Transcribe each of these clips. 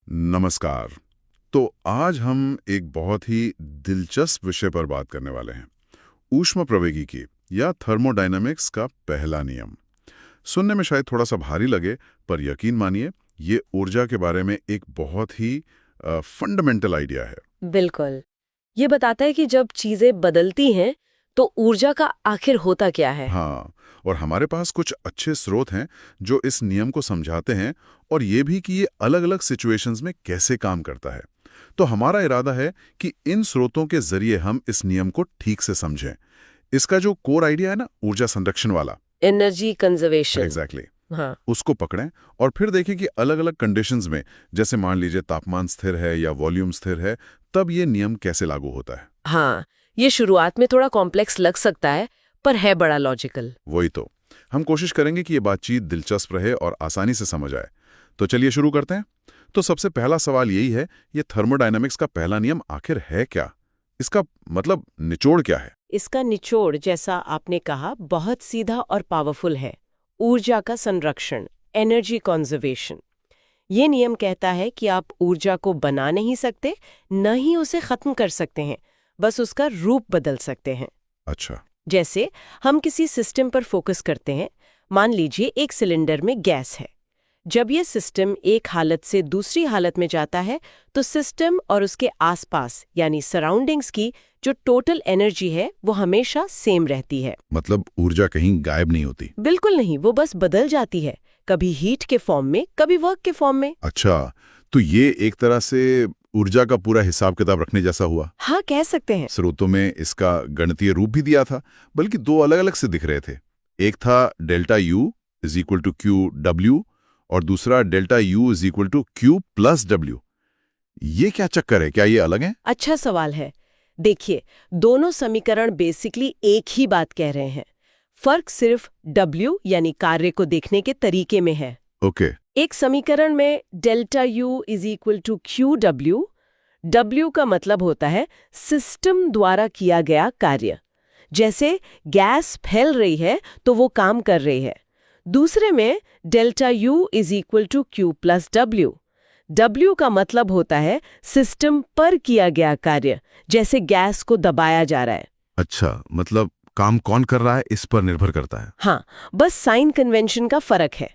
नमस्कार। तो आज हम एक बहुत ही दिलचस्प विषय पर बात करने वाले हैं, ऊष्मप्रवैगिकी या थर्मोडायनामिक्स का पहला नियम। सुनने में शायद थोड़ा सा भारी लगे, पर यकीन मानिए ये ऊर्जा के बारे में एक बहुत ही फंडामेंटल आइडिया है। बिल्कुल। ये बताता है कि जब चीजें बदलती हैं तो ऊर्जा का आखिर होता क्या है। हाँ, और हमारे पास कुछ अच्छे स्रोत हैं जो इस नियम को समझाते हैं और ये भी कि ये अलग-अलग सिचुएशंस में कैसे काम करता है। तो हमारा इरादा है कि इन स्रोतों के जरिए हम इस नियम को ठीक से समझें। इसका जो कोर आइडिया है ना, ऊर्जा संरक्षण वाला, एनर्जी कंजर्वेशन। एग्जैक्टली, हाँ, उसको पकड़ें और फिर देखें कि अलग-अलग कंडीशंस में, जैसे मान लीजिए तापमान स्थिर है या वॉल्यूम स्थिर है, तब ये नियम कैसे लागू होता है। हाँ, ये शुरुआत में थोड़ा कॉम्प्लेक्स लग सकता है, पर है बड़ा लॉजिकल। वही तो, हम कोशिश करेंगे कि ये बातचीत दिलचस्प रहे और आसानी से समझ आए। तो चलिए शुरू करते हैं। तो सबसे पहला सवाल यही है, ये थर्मोडायनामिक्स का पहला नियम आखिर है क्या? इसका मतलब निचोड़ क्या है? इसका निचोड़, जैसा आपने कहा, बहुत सीधा और पावरफुल है। ऊर्जा का संरक्षण, एनर्जी कंजर्वेशन। ये नियम कहता है कि आप ऊर्जा को बना नहीं सकते, न ही उसे खत्म कर सकते हैं, बस उसका रूप बदल सकते हैं। अच्छा। जैसे हम किसी सिस्टम पर फोकस करते हैं। मान लीजिए एक सिलेंडर में गैस है। जब यह सिस्टम एक हालत से दूसरी हालत में जाता है तो सिस्टम और उसके आसपास यानी सराउंडिंग्स की जो टोटल एनर्जी है वो हमेशा सेम रहती है। मतलब ऊर्जा कहीं गायब नहीं होती? बिल्कुल नहीं, वो बस बदल जाती है, कभी हीट के फॉर्म में, कभी वर्क के फॉर्म में। अच्छा, तो ये एक तरह से ऊर्जा का पूरा हिसाब किताब रखने जैसा हुआ। हाँ, कह सकते हैं। स्रोतों में इसका गणितीय रूप भी दिया था, बल्कि दो अलग-अलग से दिख रहे थे। एक था delta U is equal to Q W और दूसरा delta U is equal to Q plus W. ये क्या चक्कर है? क्या ये अलग है? अच्छा सवाल है। देखिए, दोनों समीकरण बेसिकली एक ही बात कह रहे हैं। फर्क सिर्फ W यानी कार्य को देखने के तरीके में है। ओके। एक समीकरण में delta U is equal to Q W. W का मतलब होता है सिस्टम द्वारा किया गया कार्य। जैसे गैस फैल रही है तो वो काम कर रही है। दूसरे में delta U is equal to Q plus W. W का मतलब होता है सिस्टम पर किया गया कार्य, जैसे गैस को दबाया जा रहा है। अच्छा, मतलब काम कौन कर रहा है इस पर निर्भर करता है। हाँ, बस साइन कन्वेंशन का फर्क है।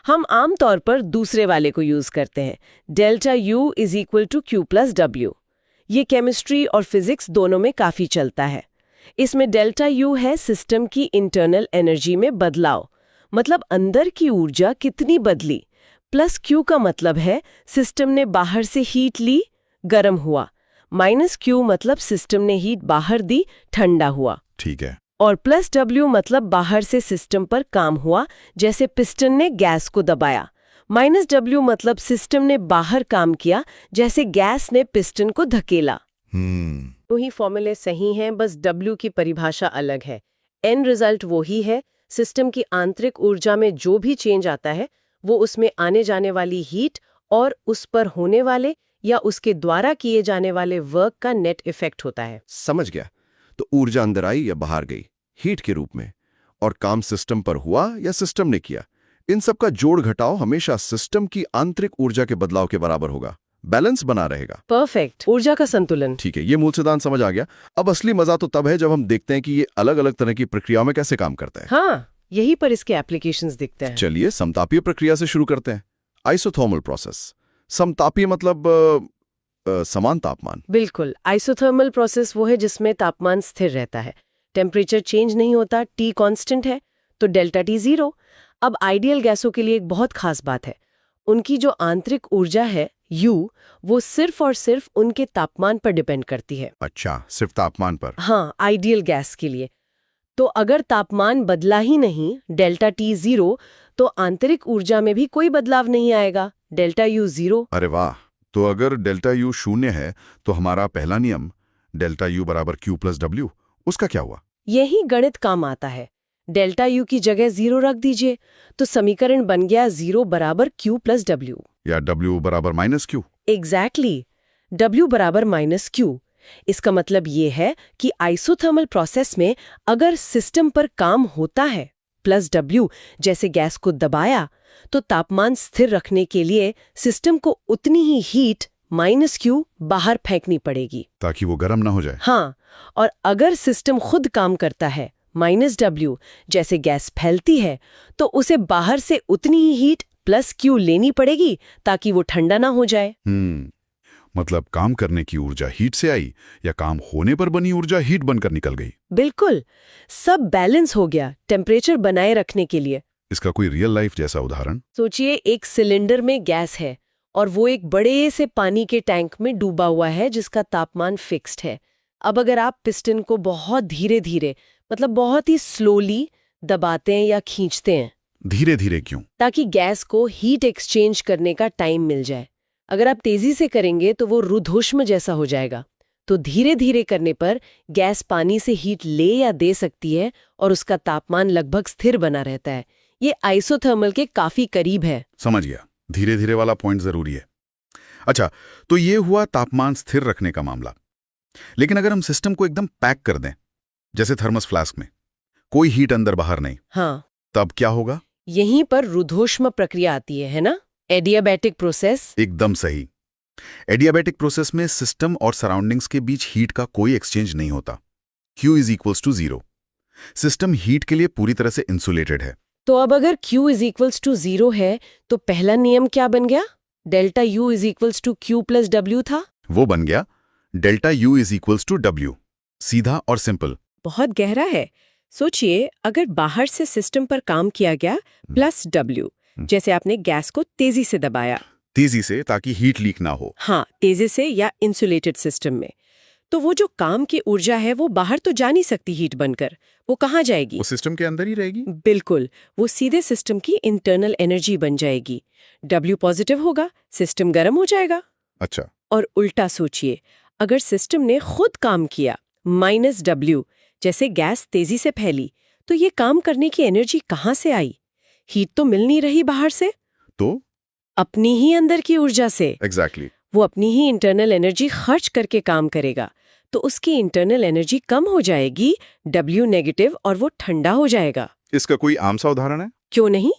हम आमतौर पर दूसरे वाले को यूज करते हैं, delta U is equal to Q plus W. ये केमिस्ट्री और फिजिक्स दोनों में काफी चलता है। इसमें डेल्टा U है सिस्टम की इंटरनल एनर्जी में बदलाव, मतलब अंदर की ऊर्जा कितनी बदली, प्लस Q का मतलब है सिस्टम ने बाहर से हीट ली, गर्म हुआ, माइनस Q मतलब सिस्टम ने हीट बाहर दी, ठंडा हुआ। ठीक है। और प्लस W मतलब बाहर से सिस्टम पर काम हुआ, जैसे पिस्टन ने गैस को दबाया। माइनस W मतलब सिस्टम ने बाहर काम किया, जैसे गैस ने पिस्टन को धकेला। तो ही फॉर्मूले सही हैं, बस W की परिभाषा अलग है। एंड रिजल्ट वो ही है। सिस्टम की आंतरिक ऊर्जा में जो भी चेंज आता है वो उसमें आने जाने वाली हीट और उस पर होने वाले या उसके द्वारा किए जाने वाले वर्क का नेट इफेक्ट होता है। समझ गया। तो ऊर्जा अंदर आई या बाहर गई, हीट के रूप में, और काम सिस्टम पर हुआ या सिस्टम ने किया, इन सब का जोड़ घटाव हमेशा सिस्टम की आंतरिक ऊर्जा के बदलाव के बराबर होगा। बैलेंस बना रहेगा। परफेक्ट, ऊर्जा का संतुलन। ठीक है, ये मूल सिद्धांत समझ आ गया। अब असली मजा तो तब है जब हम देखते हैं कि ये अलग अलग तरह की प्रक्रियाओं में कैसे काम करता है। हाँ, यही पर इसके एप्लीकेशंस दिखते हैं। चलिए समतापीय प्रक्रिया से शुरू करते हैं। Isothermal process. समतापीय मतलब समान तापमान। बिल्कुल, आइसोथर्मल प्रोसेस वो है जिसमें तापमान स्थिर रहता है, टेम्परेचर चेंज नहीं होता, T कांस्टेंट है, तो डेल्टा T 0। अब आइडियल गैसों के लिए एक बहुत खास बात है, उनकी जो आंतरिक ऊर्जा है U, वो सिर्फ और सिर्फ उनके तापमान पर डिपेंड करती है। अच्छा, सिर्फ तापमान पर? हाँ, आइडियल गैस के लिए। तो अगर तापमान बदला ही नहीं, डेल्टा T 0, तो आंतरिक ऊर्जा में भी कोई बदलाव नहीं आएगा, डेल्टा U 0। अरे वाह! तो अगर डेल्टा U शून्य है तो हमारा पहला नियम डेल्टा U बराबर क्यू प्लस डब्ल्यू, उसका क्या हुआ? यही गणित काम आता है। डेल्टा U की जगह 0 रख दीजिए तो समीकरण बन गया 0 बराबर Q प्लस डब्ल्यू, या W बराबर माइनस क्यू। एग्जैक्टली, W बराबर माइनस Q। इसका मतलब ये है कि आइसोथर्मल प्रोसेस में अगर सिस्टम पर काम होता है प्लस W जैसे गैस को दबाया तो तापमान स्थिर रखने के लिए सिस्टम को उतनी ही हीट -Q बाहर फेंकनी पड़ेगी ताकि वो गर्म ना हो जाए। हाँ, और अगर सिस्टम खुद काम करता है -W जैसे गैस फैलती है तो उसे बाहर से उतनी ही हीट +Q लेनी पड़ेगी ताकि वो ठंडा ना हो जाए। मतलब काम करने की ऊर्जा हीट से आई या काम होने पर बनी ऊर्जा हीट बनकर निकल गई। बिल्कुल, सब बैलेंस हो गया टेम्परेचर बनाए रखने के लिए। इसका कोई रियल लाइफ जैसा उदाहरण? सोचिए एक सिलेंडर में गैस है और वो एक बड़े से पानी के टैंक में डूबा हुआ है जिसका तापमान फिक्स्ड है। अब अगर आप पिस्टन को बहुत धीरे धीरे मतलब बहुत ही स्लोली दबाते हैं या खींचते हैं, धीरे धीरे क्यों? ताकि गैस को हीट एक्सचेंज करने का टाइम मिल जाए। अगर आप तेजी से करेंगे तो वो रुद्धोष्म जैसा हो जाएगा। तो धीरे धीरे करने पर गैस पानी से हीट ले या दे सकती है और उसका तापमान लगभग स्थिर बना रहता है। ये आइसोथर्मल के काफी करीब है। समझ गया, धीरे धीरे वाला पॉइंट जरूरी है। अच्छा, तो ये हुआ तापमान स्थिर रखने का मामला। लेकिन अगर हम सिस्टम को एकदम पैक कर दें, जैसे थर्मस फ्लास्क में, कोई हीट अंदर बाहर नहीं, हाँ, तब क्या होगा? यहीं पर रुद्धोष्म प्रक्रिया आती है ना, एडियाबैटिक प्रोसेस। एकदम सही। एडियाबैटिक प्रोसेस में सिस्टम और सराउंडिंग्स के बीच हीट का कोई एक्सचेंज नहीं होता। Q = 0। सिस्टम हीट के लिए पूरी तरह से इंसुलेटेड है। तो अब अगर Q = 0 है तो पहला नियम क्या बन गया? डेल्टा U = Q + W था। वो बन गया डेल्टा U = W। सीधा और सिंपल। बहुत गहरा है। सोचिए अगर बाहर से सिस्टम पर काम किया गया +W, जैसे आपने गैस को तेजी से दबाया। तेजी से, ताकि हीट लीक ना हो। हाँ, तेजी से या इंसुलेटेड सिस्टम में। तो वो जो काम की ऊर्जा है वो बाहर तो जा नहीं सकती हीट बनकर। वो कहाँ जाएगी? वो सिस्टम के अंदर ही रहेगी। बिल्कुल, वो सीधे सिस्टम की इंटरनल एनर्जी बन जाएगी। W पॉजिटिव होगा, सिस्टम गर्म हो जाएगा। अच्छा। और उल्टा सोचिए, अगर सिस्टम ने खुद काम किया -W जैसे गैस तेजी से फैली, तो ये काम करने की एनर्जी कहाँ से आई? हीट तो मिल नहीं रही बाहर से, तो अपनी ही अंदर की ऊर्जा से। एग्जैक्टली। वो अपनी ही इंटरनल एनर्जी खर्च करके काम करेगा, तो उसकी इंटरनल एनर्जी कम हो जाएगी, W नेगेटिव, और वो ठंडा हो जाएगा। इसका कोई आम सा उदाहरण है? क्यों नहीं?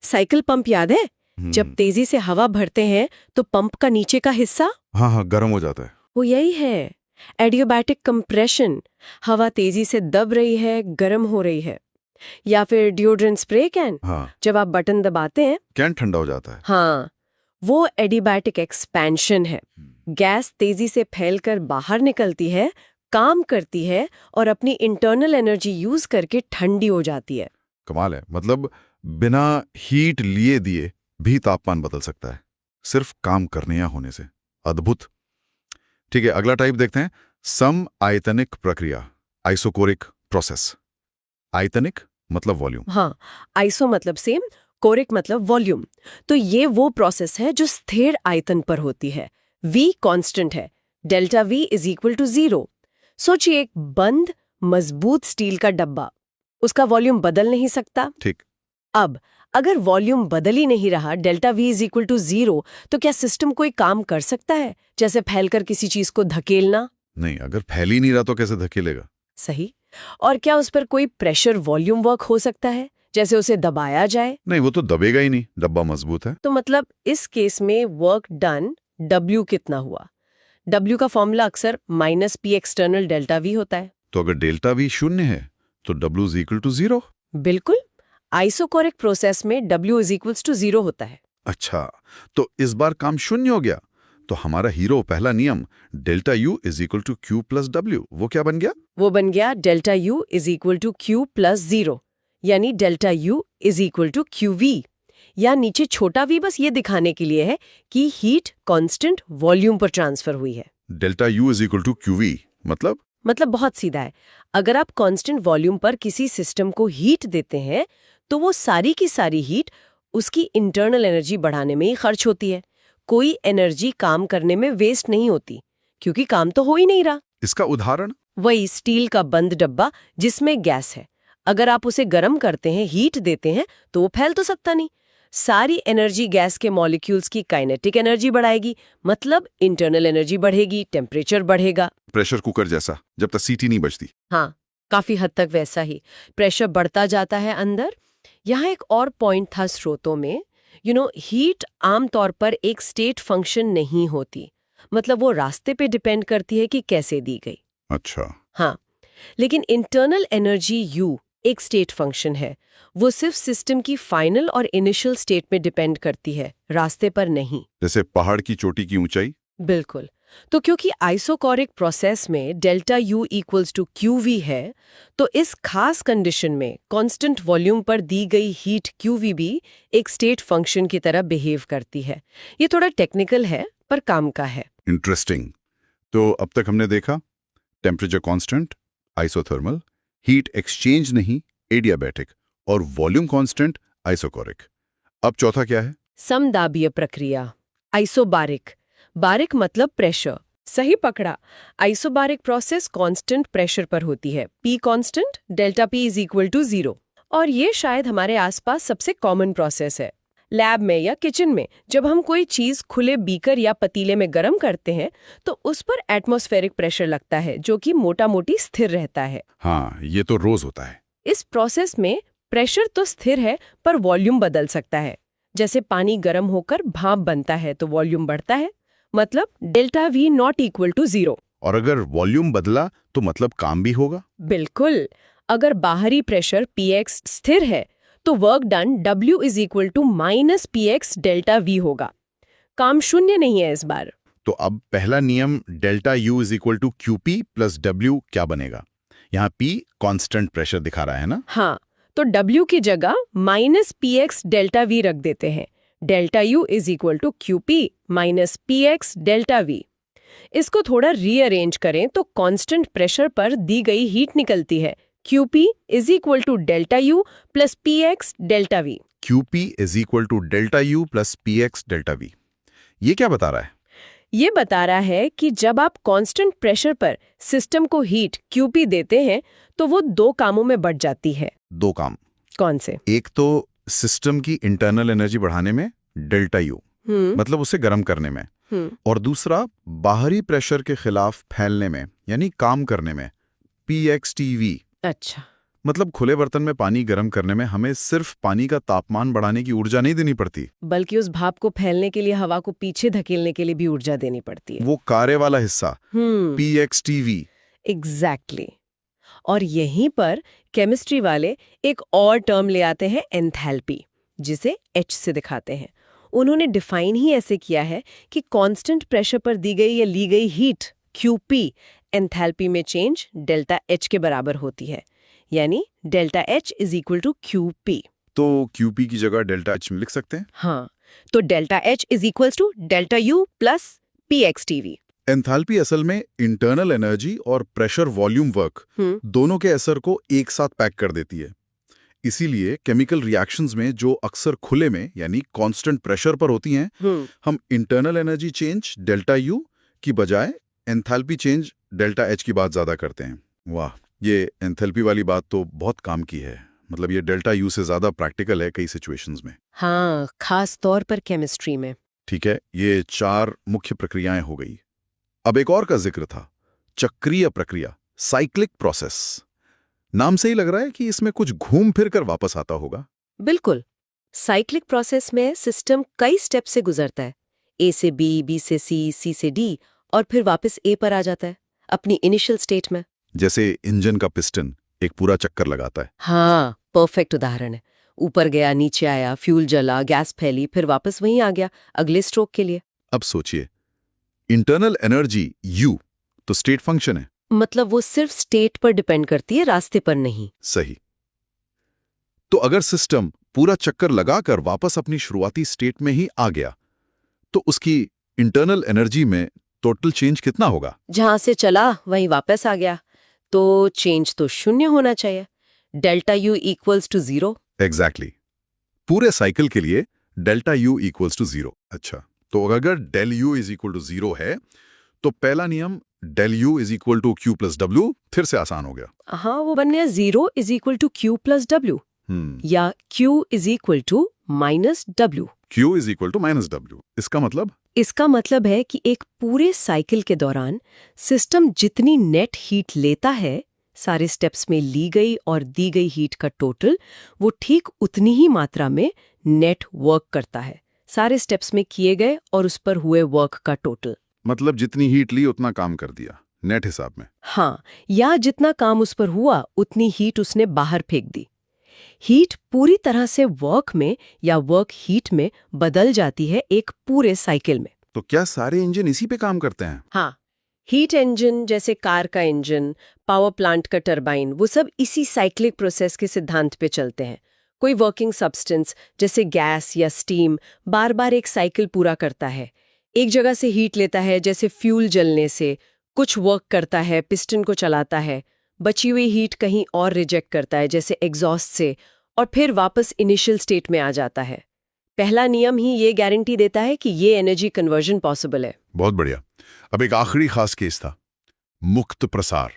साइकिल पंप याद है? जब तेजी से हवा भरते हैं तो पंप का नीचे का हिस्सा हाँ, गर्म हो जाता है। वो यही है, एडियाबैटिक कंप्रेशन। हवा तेजी से दब रही है, गर्म हो रही है। या फिर डिओड्रेंट स्प्रे कैन, हाँ, जब आप बटन दबाते हैं, कैन ठंडा हो जाता है। हाँ, वो एडियाबैटिक एक्सपेंशन है। गैस तेजी से फैलकर बाहर निकलती है, काम करती है और अपनी इंटरनल एनर्जी यूज करके ठंडी हो जाती है। कमाल है, मतलब बिना हीट लिए दिए भी तापमान बदल सकता है, सिर्फ काम करने या होने से। अद्भुत। ठीक है, अगला टाइप देखते हैं, सम आयतनिक प्रक्रिया, आइसोकोरिक प्रोसेस। आयतनिक मतलब वॉल्यूम। हाँ, आइसो मतलब सेम, कोरिक मतलब वॉल्यूम। तो ये वो प्रोसेस है जो स्थिर आयतन पर होती है। V कांस्टेंट है, डेल्टा V = 0। सोचिए एक बंद मजबूत स्टील का डब्बा, उसका वॉल्यूम बदल नहीं सकता। ठीक। अब अगर वॉल्यूम बदल ही नहीं रहा, डेल्टा V = 0, तो क्या सिस्टम कोई काम कर सकता है, जैसे फैलकर किसी चीज को धकेलना? नहीं, अगर फैल ही नहीं रहा तो कैसे धकेलेगा? सही। और क्या उस पर कोई प्रेशर वॉल्यूम वर्क हो सकता है, जैसे उसे दबाया जाए? नहीं, वो तो दबेगा ही नहीं, डब्बा मजबूत है। तो मतलब इस केस में वर्क डन W कितना हुआ? W का फॉर्मूला अक्सर -P एक्सटर्नल डेल्टा V होता है। तो अगर डेल्टा V 0 है तो W = 0। बिल्कुल, आइसोकोरिक प्रोसेस में W = 0 होता है। अच्छा, तो इस बार काम शून्य हो गया, तो हमारा हीरो पहला नियम डेल्टा U = Q + W, वो क्या बन गया? वो बन गया डेल्टा U = Q + 0, यानी डेल्टा U = QV। या नीचे छोटा v बस ये दिखाने के लिए है कि हीट कांस्टेंट वॉल्यूम पर ट्रांसफर हुई है। डेल्टा U = QV मतलब बहुत सीधा है। अगर आप कांस्टेंट वॉल्यूम पर किसी सिस्टम को हीट देते हैं तो वो सारी की सारी हीट उसकी इंटरनल एनर्जी बढ़ाने में ही खर्च होती है। कोई एनर्जी काम करने में वेस्ट नहीं होती, क्योंकि काम तो हो ही नहीं रहा। इसका उदाहरण? वही स्टील का बंद डब्बा जिसमें गैस है। अगर आप उसे गर्म करते हैं, हीट देते हैं, तो वो फैल तो सकता नहीं। सारी एनर्जी गैस के मॉलिक्यूल्स की काइनेटिक एनर्जी बढ़ाएगी, मतलब इंटरनल एनर्जी बढ़ेगी, टेम्परेचर बढ़ेगा। प्रेशर कुकर जैसा, जब तक सीटी नहीं बजती। हाँ, काफी हद तक वैसा ही। प्रेशर बढ़ता जाता है अंदर, यहाँ एक और पॉइंट था स्रोतों में, हीट आमतौर पर एक स्टेट फंक्शन नहीं होती, मतलब वो रास्ते पे डिपेंड करती है कि कैसे दी गई। अच्छा। हाँ, लेकिन इंटरनल एनर्जी U एक स्टेट फंक्शन है। वो सिर्फ सिस्टम की फाइनल और इनिशियल स्टेट में डिपेंड करती है, रास्ते पर नहीं। जैसे पहाड़ की चोटी की ऊंचाई। बिल्कुल। तो क्योंकि आइसोकोरिक प्रोसेस में delta U equals to QV है, तो इस खास कंडीशन में कांस्टेंट वॉल्यूम पर दी गई हीट QV भी एक स्टेट फंक्शन की तरह बिहेव करती है। ये थोड़ा टेक्निकल है पर काम का है। इंटरेस्टिंग। तो अब तक हमने देखा temperature constant, isothermal, heat exchange नहीं, एडियाबैटिक, और वॉल्यूम कांस्टेंट, आइसोकोरिक। अब चौथा क्या है? समदाबीय प्रक्रिया, आइसोबारिक। बारिक मतलब प्रेशर, सही पकड़ा। आइसोबारिक प्रोसेस कांस्टेंट प्रेशर पर होती है, P constant, delta P is equal to 0। और ये शायद हमारे आसपास सबसे कॉमन प्रोसेस है। लैब में या किचन में जब हम कोई चीज खुले बीकर या पतीले में गर्म करते हैं तो उस पर एटमॉस्फेरिक प्रेशर लगता है, जो कि मोटा मोटी स्थिर रहता है। हाँ, ये तो रोज होता है। इस प्रोसेस में प्रेशर तो स्थिर है पर वॉल्यूम बदल सकता है। जैसे पानी गर्म होकर भाप बनता है तो वॉल्यूम बढ़ता है, मतलब delta V not equal to 0। और अगर वॉल्यूम बदला तो मतलब काम भी होगा? बिल्कुल। अगर बाहरी प्रेशर Px स्थिर है तो work done W is equal to minus PX delta V होगा। काम शून्य नहीं है इस बार। तो अब पहला नियम delta U is equal to QP plus W क्या बनेगा? यहाँ P कांस्टेंट प्रेशर दिखा रहा है ना? हाँ, तो W की जगह माइनस PX डेल्टा V रख देते हैं। Delta U is equal to QP minus PX delta V। इसको थोड़ा रीअरेंज करें तो कांस्टेंट प्रेशर पर दी गई हीट निकलती है, QP is equal to delta U plus PX delta V। QP is equal to delta U plus PX delta V। ये क्या बता रहा है? ये बता रहा है कि जब आप कांस्टेंट प्रेशर पर सिस्टम को हीट QP देते हैं तो वो दो कामों में बढ़ जाती है। दो काम। कौन से? एक तो सिस्टम की इंटरनल एनर्जी बढ़ाने में, डेल्टा U, मतलब उसे गर्म करने में, और दूसरा बाहरी प्रेशर के खिलाफ फैलने में, यानी काम करने में, PXTV। अच्छा। मतलब खुले बर्तन में पानी गर्म करने में हमें सिर्फ पानी का तापमान बढ़ाने की ऊर्जा नहीं देनी पड़ती, बल्कि उस भाप को फैलने के लिए हवा को पीछे धकेलने के लिए भी ऊर्जा देनी पड़ती है। वो कार्य वाला हिस्सा, PXTV। एग्जैक्टली। और यहीं पर केमिस्ट्री वाले एक और टर्म ले आते हैं, एंथैल्पी, जिसे H से दिखाते हैं। उन्होंने डिफाइन ही ऐसे किया है कि कांस्टेंट प्रेशर पर दी गई या ली गई हीट QP एंथैल्पी में चेंज डेल्टा H के बराबर होती है, यानी delta H is equal to QP। तो QP की जगह डेल्टा H में लिख सकते हैं। हाँ, तो delta H is equal to delta U plus PXTV। Enthalpy असल में इंटरनल एनर्जी और प्रेशर वॉल्यूम वर्क दोनों के असर को एक साथ पैक कर देती है। इसीलिए केमिकल रिएक्शंस में जो अक्सर खुले में यानी कांस्टेंट प्रेशर पर होती हैं, हम internal energy change delta U की बजाय एंथैल्पी चेंज डेल्टा H की बात ज्यादा करते हैं। वाह, ये एंथैल्पी वाली बात तो बहुत काम की है। मतलब ये डेल्टा U से ज्यादा प्रैक्टिकल है कई सिचुएशंस में। हाँ, खास तौर पर केमिस्ट्री में। ठीक है, ये 4 मुख्य प्रक्रियाएं हो गई। अब एक और का जिक्र था, चक्रीय प्रक्रिया, साइक्लिक प्रोसेस। नाम से ही लग रहा है कि इसमें कुछ घूम फिर कर वापस आता होगा। बिल्कुल। साइक्लिक प्रोसेस में सिस्टम कई स्टेप से गुजरता है, A से B, B से C, C से D, और फिर वापस A पर आ जाता है अपनी इनिशियल स्टेट में। जैसे इंजन का पिस्टन एक पूरा चक्कर लगाता है। हाँ, परफेक्ट उदाहरण है। ऊपर गया, नीचे आया, फ्यूल जला, गैस फैली, फिर वापस वहीं आ गया अगले स्ट्रोक के लिए। अब सोचिए, इंटरनल एनर्जी U तो स्टेट फंक्शन है, मतलब वो सिर्फ स्टेट पर डिपेंड करती है, रास्ते पर नहीं। सही। तो अगर सिस्टम पूरा चक्कर लगाकर वापस अपनी शुरुआती स्टेट में ही आ गया तो उसकी इंटरनल एनर्जी में टोटल चेंज कितना होगा? जहां से चला वहीं वापस आ गया, तो चेंज तो शून्य होना चाहिए, delta U equals to 0। Exactly. पूरे साइकिल के लिए डेल्टा U इक्वल्स टू 0। अच्छा, तो अगर del U is equal to 0 है तो पहला नियम del U is equal to Q plus W फिर से आसान हो गया। हाँ, वो बन गया 0 is equal to Q plus W, या Q is equal to minus W। Q is equal to minus W। इसका मतलब है कि एक पूरे साइकिल के दौरान सिस्टम जितनी नेट हीट लेता है, सारे स्टेप्स में ली गई और दी गई हीट का टोटल वो ठीक उतनी ही मात्रा में नेट वर्क करता है, सारे स्टेप्स में किए गए और उस पर हुए वर्क का टोटल। मतलब जितनी हीट ली उतना काम कर दिया नेट हिसाब में। हाँ, या जितना काम उस पर हुआ उतनी हीट उसने बाहर फेंक दी। हीट पूरी तरह से वर्क में या वर्क हीट में बदल जाती है एक पूरे साइकिल में। तो क्या सारे इंजन इसी पे काम करते हैं? हाँ, हीट इंजन जैसे कार का इंजन, पावर प्लांट का टरबाइन, वो सब इसी साइक्लिक प्रोसेस के सिद्धांत पे चलते हैं। कोई वर्किंग सब्सटेंस जैसे गैस या स्टीम बार बार एक साइकिल पूरा करता है, एक जगह से हीट लेता है जैसे फ्यूल जलने से, कुछ वर्क करता है, पिस्टन को चलाता है, बची हुई हीट कहीं और रिजेक्ट करता है जैसे एग्जॉस्ट से, और फिर वापस इनिशियल स्टेट में आ जाता है। पहला नियम ही ये गारंटी देता है कि ये एनर्जी कन्वर्जन पॉसिबल है। बहुत बढ़िया। अब एक आखिरी खास केस था, मुक्त प्रसार,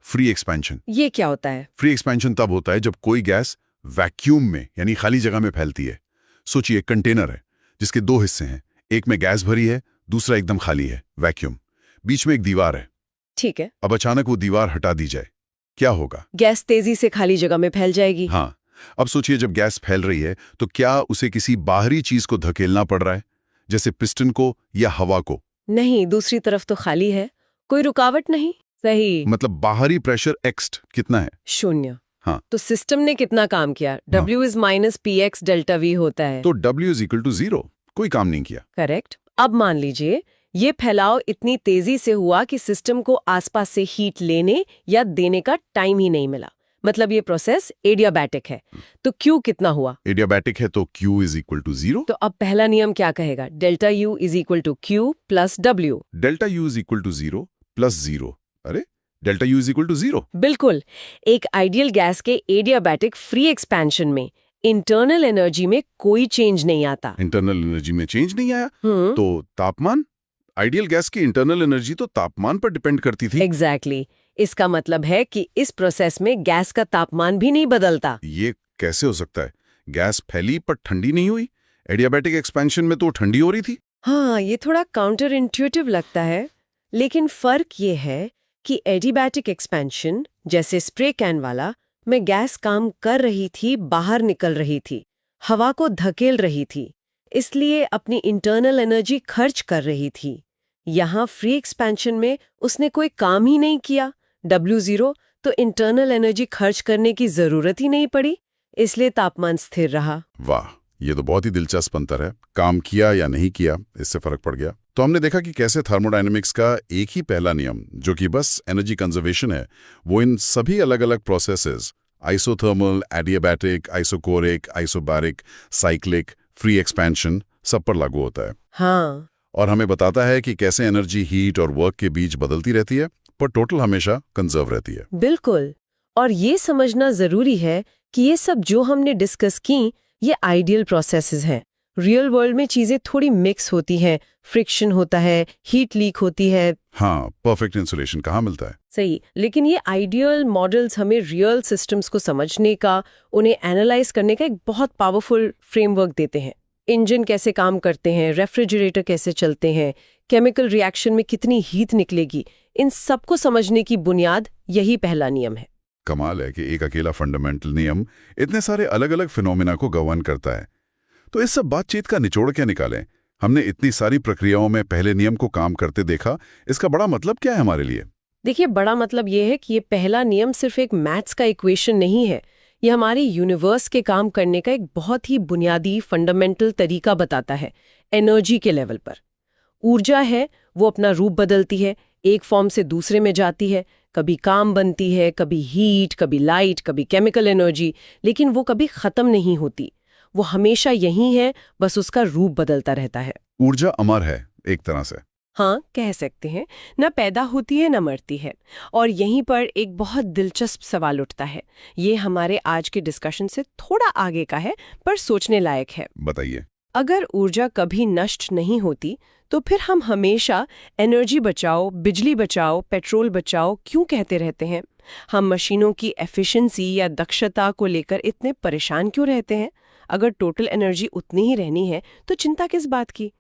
फ्री एक्सपेंशन। ये क्या होता है? फ्री एक्सपेंशन तब होता है जब कोई गैस वैक्यूम में यानी खाली जगह में फैलती है। सोचिए कंटेनर है जिसके दो हिस्से हैं, एक में गैस भरी है, दूसरा एकदम खाली है, वैक्यूम। बीच में एक दीवार है। ठीक है। अब अचानक वो दीवार हटा दी जाए, क्या होगा? गैस तेजी से खाली जगह में फैल जाएगी। हाँ, अब सोचिए जब गैस फैल रही है तो क्या उसे किसी बाहरी चीज को धकेलना पड़ रहा है, जैसे पिस्टन को या हवा को? नहीं, दूसरी तरफ तो खाली है, कोई रुकावट नहीं। सही। मतलब बाहरी प्रेशर एक्स्ट कितना है? 0। हाँ। तो सिस्टम ने कितना काम किया? W is minus PX delta V होता है। तो W इज इक्वल टू 0, कोई काम नहीं किया। करेक्ट। अब मान लीजिए ये फैलाव इतनी तेजी से हुआ कि सिस्टम को आसपास से हीट लेने या देने का टाइम ही नहीं मिला। मतलब ये प्रोसेस एडियाबैटिक है। तो Q कितना हुआ? एडियाबैटिक है तो Q इज इक्वल टू 0। तो अब पहला नियम क्या कहेगा? Delta U is equal to Q plus W। Delta U is equal to 0 plus 0। अरे, delta U is equal to 0। बिल्कुल। एक आइडियल गैस के एडियाबैटिक फ्री एक्सपेंशन में इंटरनल एनर्जी में कोई चेंज नहीं आता। इंटरनल एनर्जी में चेंज नहीं आया? तो तापमान? आइडियल गैस की इंटरनल एनर्जी तो तापमान पर डिपेंड करती थी। एग्जैक्टली। इसका मतलब है कि इस प्रोसेस में गैस का तापमान भी नहीं बदलता। ये कैसे हो सकता है? गैस फैली पर ठंडी नहीं हुई। एडियाबैटिक एक्सपेंशन में तो ठंडी हो रही थी। हाँ, ये थोड़ा काउंटर इंट्यूटिव लगता है, लेकिन फर्क ये है कि एडियाबैटिक एक्सपेंशन जैसे स्प्रे कैन वाला में गैस काम कर रही थी, बाहर निकल रही थी, हवा को धकेल रही थी, इसलिए अपनी इंटरनल एनर्जी खर्च कर रही थी। यहाँ फ्री एक्सपेंशन में उसने कोई काम ही नहीं किया, W0, तो इंटरनल एनर्जी खर्च करने की जरूरत ही नहीं पड़ी, इसलिए तापमान स्थिर रहा। वाह, ये तो बहुत ही दिलचस्प अंतर है। काम किया या नहीं किया, इससे फर्क पड़ गया। तो हमने देखा कि कैसे थर्मोडायनेमिक्स का एक ही पहला नियम, जो कि बस एनर्जी कंजर्वेशन है, वो इन सभी अलग अलग processes, isothermal, adiabatic, isochoric, isobaric, cyclic, free expansion, सब पर लागू होता है। हाँ। और हमें बताता है कि कैसे एनर्जी हीट और वर्क के बीच बदलती रहती है, पर टोटल हमेशा कंजर्व रहती है। बिल्कुल। और ये समझना जरूरी है कि ये सब जो हमने डिस्कस की, ये आइडियल प्रोसेसेस हैं। रियल वर्ल्ड में चीजें थोड़ी मिक्स होती हैं, फ्रिक्शन होता है, हीट लीक होती है। हाँ, परफेक्ट इंसुलेशन कहाँ मिलता है? सही। लेकिन ये आइडियल मॉडल्स हमें रियल सिस्टम्स को समझने का, उन्हें एनालाइज करने का एक बहुत पावरफुल फ्रेमवर्क देते हैं। इंजन कैसे काम करते हैं, रेफ्रिजरेटर कैसे चलते हैं, केमिकल रिएक्शन में कितनी हीट निकलेगी, इन सबको समझने की बुनियाद यही पहला नियम है। कमाल है कि एक अकेला फंडामेंटल नियम इतने सारे अलग अलग फिनोमिना को गवर्न करता है। तो इस सब बातचीत का निचोड़ क्या निकालें? हमने इतनी सारी प्रक्रियाओं में पहले नियम को काम करते देखा, इसका बड़ा मतलब क्या है हमारे लिए? देखिए, बड़ा मतलब ये है कि ये पहला नियम सिर्फ एक मैथ्स का इक्वेशन नहीं है, ये हमारे यूनिवर्स के काम करने का एक बहुत ही बुनियादी फंडामेंटल तरीका बताता है। एनर्जी के लेवल पर ऊर्जा है, वो अपना रूप बदलती है, एक फॉर्म से दूसरे में जाती है, कभी काम बनती है, कभी हीट, कभी लाइट, कभी केमिकल एनर्जी, लेकिन वो कभी खत्म नहीं होती। वो हमेशा यही है, बस उसका रूप बदलता रहता है। ऊर्जा अमर है एक तरह से। हाँ, कह सकते हैं। न पैदा होती है न मरती है। और यहीं पर एक बहुत दिलचस्प सवाल उठता है। ये हमारे आज के डिस्कशन से थोड़ा आगे का है, पर सोचने लायक है। बताइए। अगर ऊर्जा कभी नष्ट नहीं होती, तो फिर हम हमेशा एनर्जी बचाओ, बिजली बचाओ, पेट्रोल बचाओ क्यों कहते रहते हैं? हम मशीनों की एफिशिएंसी या दक्षता को लेकर इतने परेशान क्यों रहते हैं? अगर टोटल एनर्जी उतनी ही रहनी है, तो चिंता किस बात की?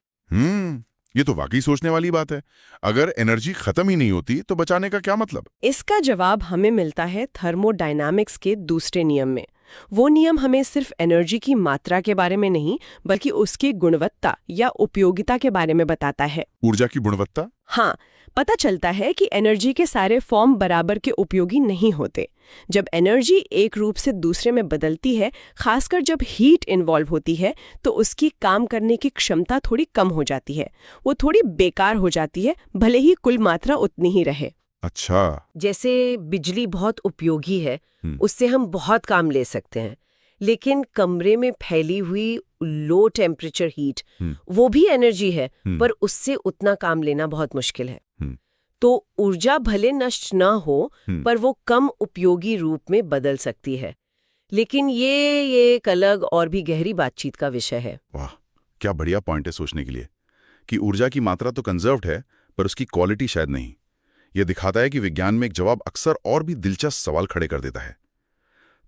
ये तो वाकई सोचने वाली बात है। अगर एनर्जी खत्म ही नहीं होती तो बचाने का क्या मतलब? इसका जवाब हमें मिलता है थर्मोडायनामिक्स के दूसरे नियम में। वो नियम हमें सिर्फ एनर्जी की मात्रा के बारे में नहीं, बल्कि उसकी गुणवत्ता या उपयोगिता के बारे में बताता है। ऊर्जा की गुणवत्ता? हाँ, पता चलता है कि एनर्जी के सारे फॉर्म बराबर के उपयोगी नहीं होते। जब एनर्जी एक रूप से दूसरे में बदलती है, खासकर जब हीट इन्वॉल्व होती है, तो उसकी काम करने की क्षमता थोड़ी कम हो जाती है। वो थोड़ी बेकार हो जाती है, भले ही कुल मात्रा उतनी ही रहे। अच्छा। जैसे बिजली बहुत उपयोगी है, उससे हम बहुत काम ले सकते हैं, लेकिन कमरे में फैली हुई लो टेम्परेचर हीट वो भी एनर्जी है, पर उससे उतना काम लेना बहुत मुश्किल है। तो ऊर्जा भले नष्ट न हो, पर वो कम उपयोगी रूप में बदल सकती है। लेकिन ये एक अलग और भी गहरी बातचीत का विषय है। वाह, क्या बढ़िया पॉइंट है सोचने के लिए कि ऊर्जा की मात्रा तो कंजर्व्ड है, पर उसकी क्वालिटी शायद नहीं। यह दिखाता है कि विज्ञान में एक जवाब अक्सर और भी दिलचस्प सवाल खड़े कर देता है।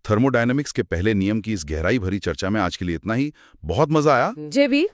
थर्मोडायनामिक्स के पहले नियम की इस गहराई भरी चर्चा में आज के लिए इतना ही। बहुत मजा आया। मुझे भी।